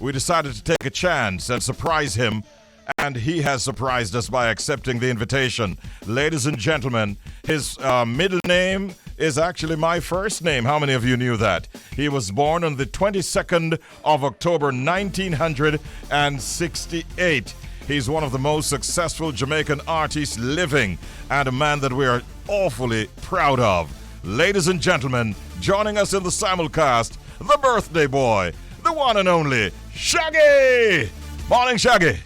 we decided to take a chance and surprise him, and he has surprised us by accepting the invitation. Ladies and gentlemen, his middle name is actually my first name. How many of you knew that? He was born on the 22nd of October 1968. He's one of the most successful Jamaican artists living, and a man that we are awfully proud of. Ladies and gentlemen, joining us in the simulcast, the birthday boy, the one and only Shaggy! Morning, Shaggy!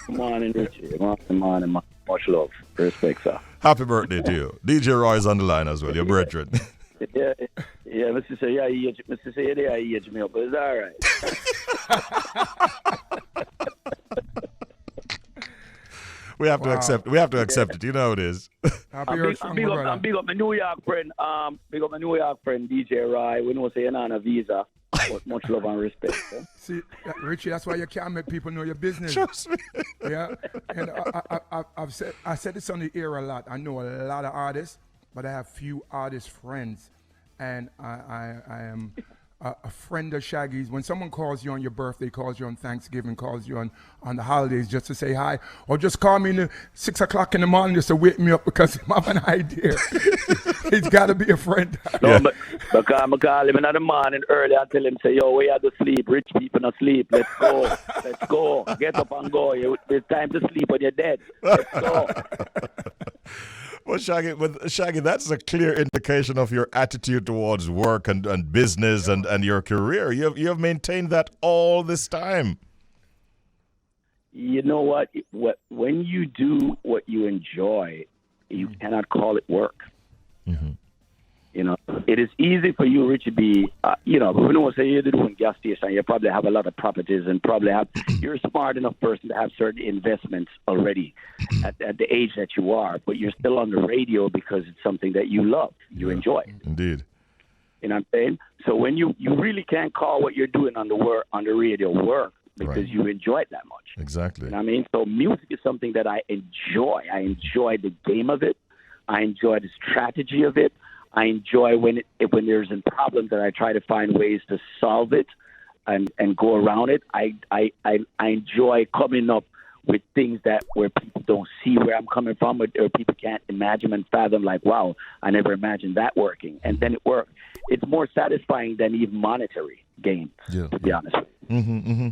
Morning, Richie. Morning. Much love. Respect, sir. Happy birthday to you. DJ Roy is on the line as well, your brethren. Yeah, Mr. Say, yeah, Mr. Say, yeah, he age me up, but it's all right. We have to accept it. You know how it is. I'm big up my New York friend, DJ Roy. We know say you're not on a visa. But much love and respect. See, Richie, that's why you can't make people know your business. Trust me. Yeah, and I said this on the air a lot. I know a lot of artists, but I have few artist friends, and I am a friend of Shaggy's. When someone calls you on your birthday, calls you on Thanksgiving, calls you on the holidays just to say hi, or just call me in 6 o'clock in the morning just to wake me up because I have an idea. He's got to be a friend. No, but I call him in the morning early and tell him, say, yo, we have to sleep. Rich people not sleep. Let's go. Get up and go. It's time to sleep when you're dead. Let's go. Well, Shaggy, that's a clear indication of your attitude towards work and business and your career. You have maintained that all this time. You know what? When you do what you enjoy, you cannot call it work. Mm-hmm. You know, it is easy for you, Richie B. We don't say you're doing gas station. You probably have a lot of properties and you're a smart enough person to have certain investments already at the age that you are. But you're still on the radio because it's something that you love, you enjoy. Indeed. You know what I'm saying? So when you really can't call what you're doing on the radio work because you enjoy it that much. Exactly. You know what I mean? So music is something that I enjoy. I enjoy the game of it. I enjoy the strategy of it. I enjoy when there's a problem that I try to find ways to solve it and go around it. I enjoy coming up with things where people don't see where I'm coming from or people can't imagine and fathom, like, wow, I never imagined that working. And then it worked. It's more satisfying than even monetary gains, to be honest with you. Mm-hmm, mm-hmm.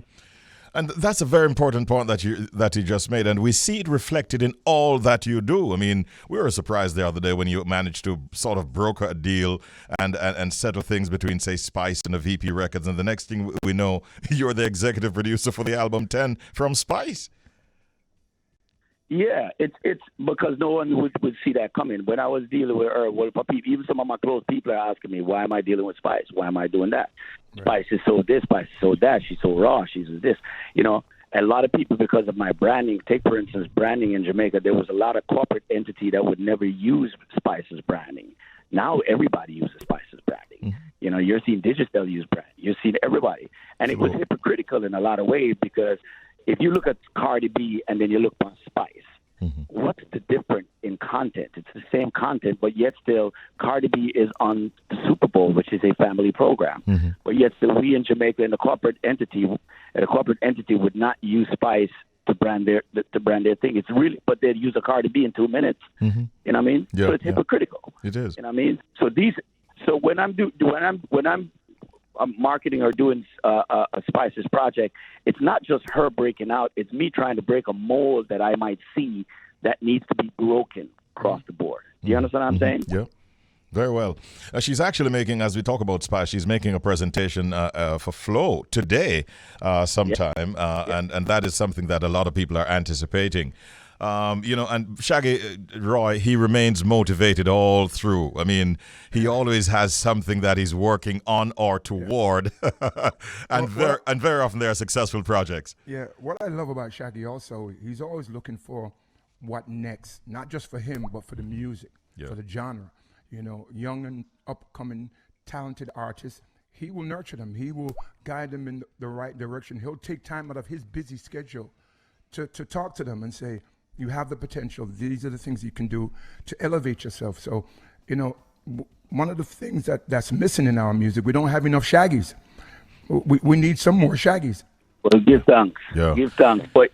And that's a very important point that you just made, and we see it reflected in all that you do. I mean, we were surprised the other day when you managed to sort of broker a deal and settle things between, say, Spice and a VP Records, and the next thing we know, you're the executive producer for the album 10 from Spice. Yeah, it's because no one would see that coming. When I was dealing with her, well, for people, even some of my close people are asking me, why am I dealing with Spice? Why am I doing that? Right. Spice is so this, Spice is so that. She's so raw. She's this. You know, a lot of people, because of my branding, take, for instance, branding in Jamaica, there was a lot of corporate entity that would never use Spice's branding. Now everybody uses Spice's branding. Mm-hmm. You know, you're seeing Digital use brand. You're seeing everybody. And it was hypocritical in a lot of ways because if you look at Cardi B and then you look on Spice, what's the difference in content? It's the same content, but yet still Cardi B is on the Super Bowl, which is a family program. Mm-hmm. But yet still we in Jamaica and a corporate entity would not use Spice to brand their thing. It's really, but they'd use a Cardi B in 2 minutes. Mm-hmm. You know what I mean? Yeah, so it's hypocritical. It is. You know what I mean? So when I'm marketing or doing a Spice's project, it's not just her breaking out. It's me trying to break a mold that I might see that needs to be broken across the board. Do you understand what I'm saying? Yeah. Very well. She's actually making, as we talk about Spice, she's making a presentation for Flow today sometime, and that is something that a lot of people are anticipating. And Shaggy Roy, he remains motivated all through. I mean, he always has something that he's working on or toward, and very often they are successful projects. Yeah, what I love about Shaggy also, he's always looking for what next, not just for him, but for the music, for the genre. You know, young and upcoming talented artists, he will nurture them. He will guide them in the right direction. He'll take time out of his busy schedule to talk to them and say, you have the potential. These are the things you can do to elevate yourself. So, you know, one of the things that's missing in our music, we don't have enough Shaggies. We need some more Shaggies. Well, give thanks. Yeah. Give thanks. But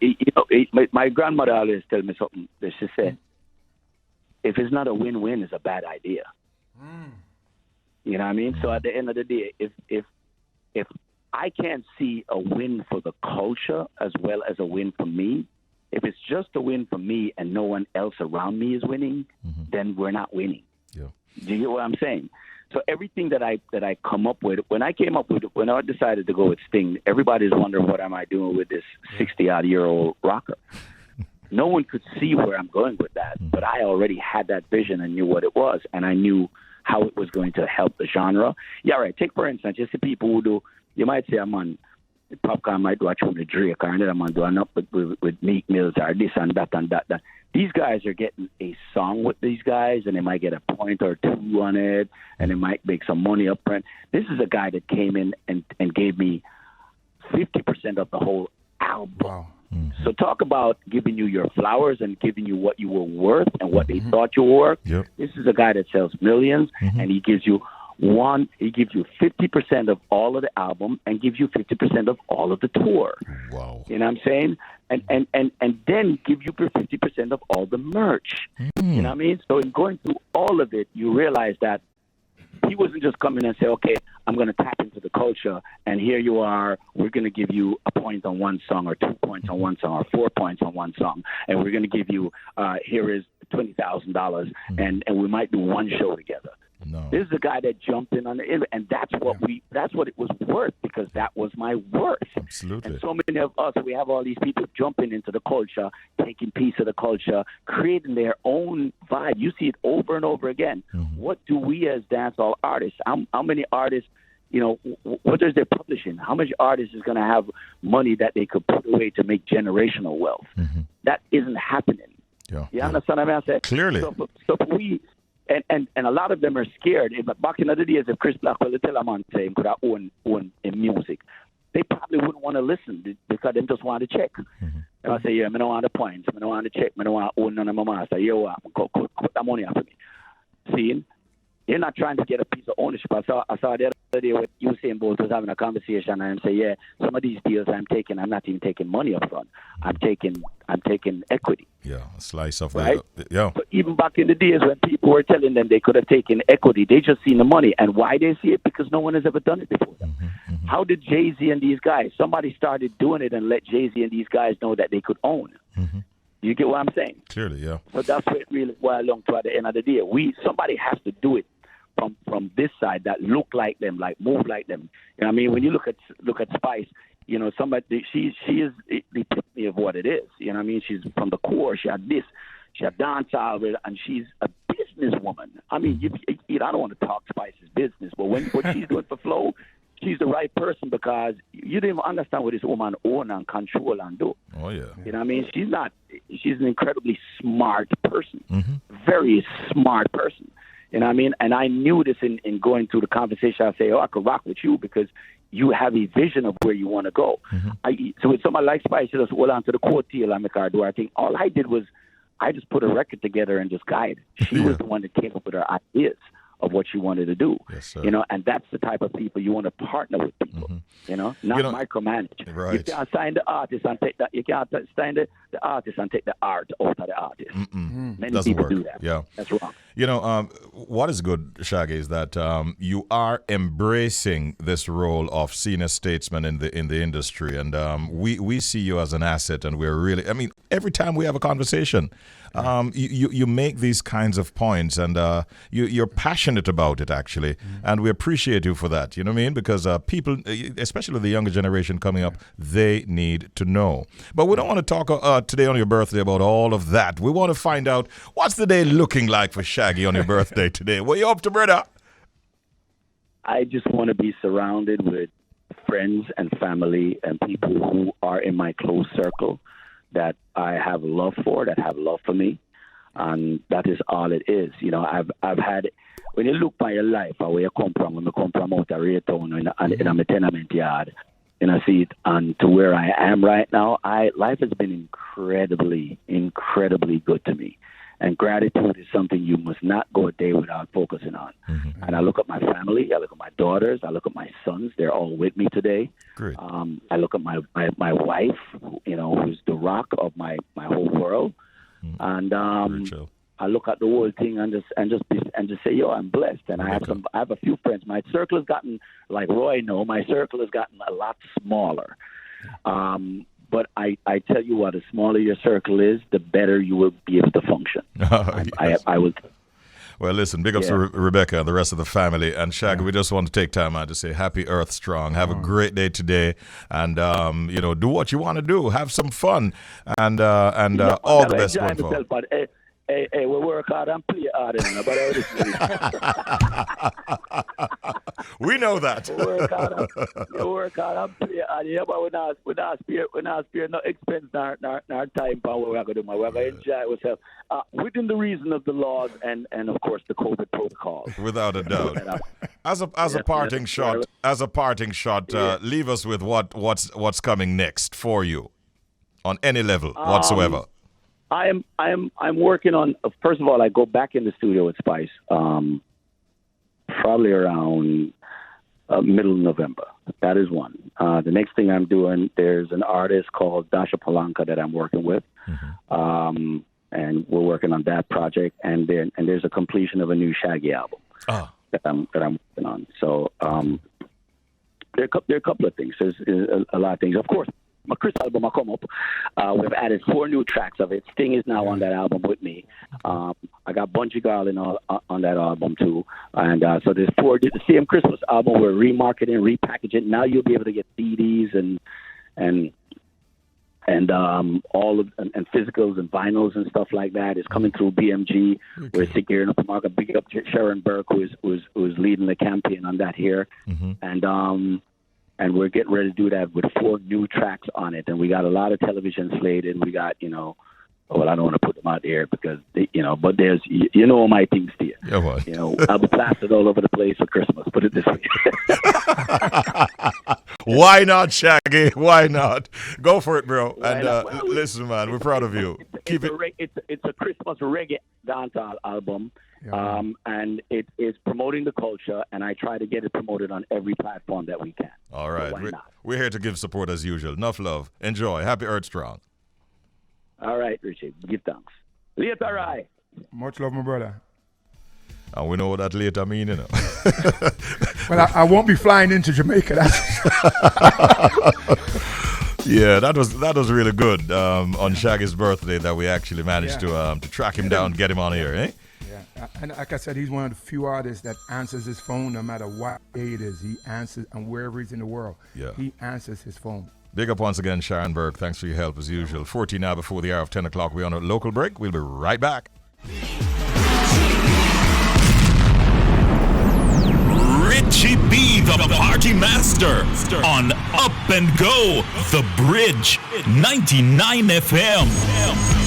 my grandmother always tell me something that she said, if it's not a win-win, it's a bad idea. You know what I mean? So at the end of the day, if I can't see a win for the culture as well as a win for me, if it's just a win for me and no one else around me is winning, then we're not winning. Yeah. Do you get what I'm saying? So everything that I come up with, when I decided to go with Sting, everybody's wondering what am I doing with this 60-odd-year-old rocker. No one could see where I'm going with that, but I already had that vision and knew what it was, and I knew how it was going to help the genre. Yeah, right. Take, for instance, just the people who do, you might say, I'm on, Popcorn might watch with Drake, or another man doing up with Meek Mills, or this and that and that. These guys are getting a song with these guys, and they might get a point or two on it, and they might make some money up front. This is a guy that came in and gave me 50% of the whole album. Wow. So talk about giving you your flowers and giving you what you were worth and what they thought you were worth. Yep. This is a guy that sells millions, and he gives you 50% of all of the album and gives you 50% of all of the tour. Wow. You know what I'm saying? And then give you 50% of all the merch. You know what I mean? So in going through all of it, you realize that he wasn't just coming and say, okay, I'm going to tap into the culture, and here you are. We're going to give you a point on one song, or 2 points on one song, or 4 points on one song, and we're going to give you here is $20,000, and we might do one show together. No. This is a guy that jumped in on the, and that's what it was worth, because that was my worth. Absolutely. And so many of us, we have all these people jumping into the culture, taking piece of the culture, creating their own vibe. You see it over and over again. What do we as dancehall artists? How many artists? You know, what is their publishing? How much artists is going to have money that they could put away to make generational wealth? That isn't happening. Yeah. You understand what I'm saying? Clearly. So we. And a lot of them are scared. Back in the days, if Chris Blackwell tell a man say he could own in music, they probably wouldn't want to listen because they just want to check. And I say, yeah, I don't want the points, I don't want to check, I don't want to own none of my master. You what? Put that money up for me. See, you're not trying to get a piece of ownership. I saw the other day when Usain Bolt was having a conversation and say, yeah, some of these deals I'm not even taking money up front. I'm taking equity. Yeah, a slice of right? Yeah. So even back in the days when people were telling them they could have taken equity, they just seen the money. And why they see it? Because no one has ever done it before them. How did Jay-Z and these guys? Somebody started doing it and let Jay-Z and these guys know that they could own. You get what I'm saying? Clearly, yeah. So that's what it really boils down to at the end of the day. Somebody has to do it from this side that look like them, like move like them. You know what I mean? When you look at Spice, you know, somebody she is the epitome of what it is. You know what I mean? She's from the core. She had dancehall, and she's a businesswoman. I mean, I don't want to talk Spice's business, but what she's doing for Flow, she's the right person, because you didn't even understand what this woman own and control and do. Oh yeah. You know what I mean? She's an incredibly smart person, very smart person. You know what I mean? And I knew this in going through the conversation. I say, I could rock with you because you have a vision of where you want to go. So with somebody like Spice, she just hold on to the coattail and make her do her thing. All I did was I just put a record together and just guide. She was the one that came up with her ideas of what she wanted to do. Yes, sir. You know, and that's the type of people you want to partner with people. You know, not micromanage. Right. You can't sign the artist and take that. You can't sign the artist and take the art out of the artist. Many Doesn't people work. do that. Yeah. That's wrong. You know, what is good, Shaggy, is that you are embracing this role of senior statesman in the industry, and we see you as an asset, and we're really. I mean, every time we have a conversation, you make these kinds of points, and you're passionate about it, actually, and we appreciate you for that. You know what I mean? Because people, especially the younger generation coming up, they need to know. But we don't want to talk today on your birthday about all of that. We want to find out what's the day looking like for Shaggy on your birthday today. What you up to, brother? I just want to be surrounded with friends and family and people who are in my close circle that I have love for, that have love for me, and that is all it is. You know, I've had, when you look by your life, where you come from, when I come from out of Raytown in a tenement yard, and I see it, and to where I am right now, life has been incredibly, incredibly good to me. And gratitude is something you must not go a day without focusing on. Mm-hmm. And I look at my family, I look at my daughters, I look at my sons. They're all with me today. Great. I look at my wife, who's the rock of my whole world. And I look at the whole thing and just say, yo, I'm blessed. And I have a few friends. My circle has gotten, like Roy my circle has gotten a lot smaller. But I tell you what, the smaller your circle is, the better you will be able to function. Yes. I would. Well, listen, big ups to Rebecca and the rest of the family. And Shaggy, we just want to take time out to say happy Earth Strong. Have a great day today. And, do what you want to do. Have some fun. And all the best going forward. Hey, we work hard and play hard, We know that. We work hard and play hard, but we not spare no expense nor time for what we're going to do. We're going to enjoy ourselves within the reason of the laws and of course the COVID protocols. Without a doubt. As a parting shot, leave us with what's coming next for you on any level whatsoever. I'm working on. First of all, I go back in the studio with Spice, probably around middle of November. That is one. The next thing I'm doing, there's an artist called Dasha Polanka that I'm working with, and we're working on that project. And there's a completion of a new Shaggy album that I'm working on. So there are a couple of things. There's a lot of things, of course. My Chris album will come up. We've added 4 new tracks of it. Sting is now on that album with me. I got Bungie Garland on that album too. And so there's 4. The same Christmas album, we're remarketing, repackaging. Now you'll be able to get CDs and all of and physicals and vinyls and stuff like that. It's coming through BMG. Okay. We're securing up the market. Big up Sharon Burke, who's leading the campaign on that here. And we're getting ready to do that with 4 new tracks on it. And we got a lot of television slated. We got, I don't want to put them out there because, but there's, my things to you. Yeah, what? I'll be plastered all over the place for Christmas. Put it this way. Why not, Shaggy? Why not? Go for it, bro. Listen, man, we're proud of you. It's a Christmas reggae dancehall album. Yeah. And it is promoting the culture, and I try to get it promoted on every platform that we can. All right. So we're here to give support as usual. Enough love. Enjoy. Happy Earth Strong. All right, Richie. Give thanks. Later, right. Much love, my brother. And we know what that later mean, Well, I won't be flying into Jamaica. Yeah, that was really good on Shaggy's birthday that we actually managed to track him down, get him on here, eh? Yeah, and like I said, he's one of the few artists that answers his phone no matter what day it is. He answers, and wherever he's in the world, he answers his phone. Big up once again, Sharon Burke. Thanks for your help as usual. 14 now before the hour of 10 o'clock. We're on a local break. We'll be right back. Richie B, the party master, on Up and Go, The Bridge, 99 FM.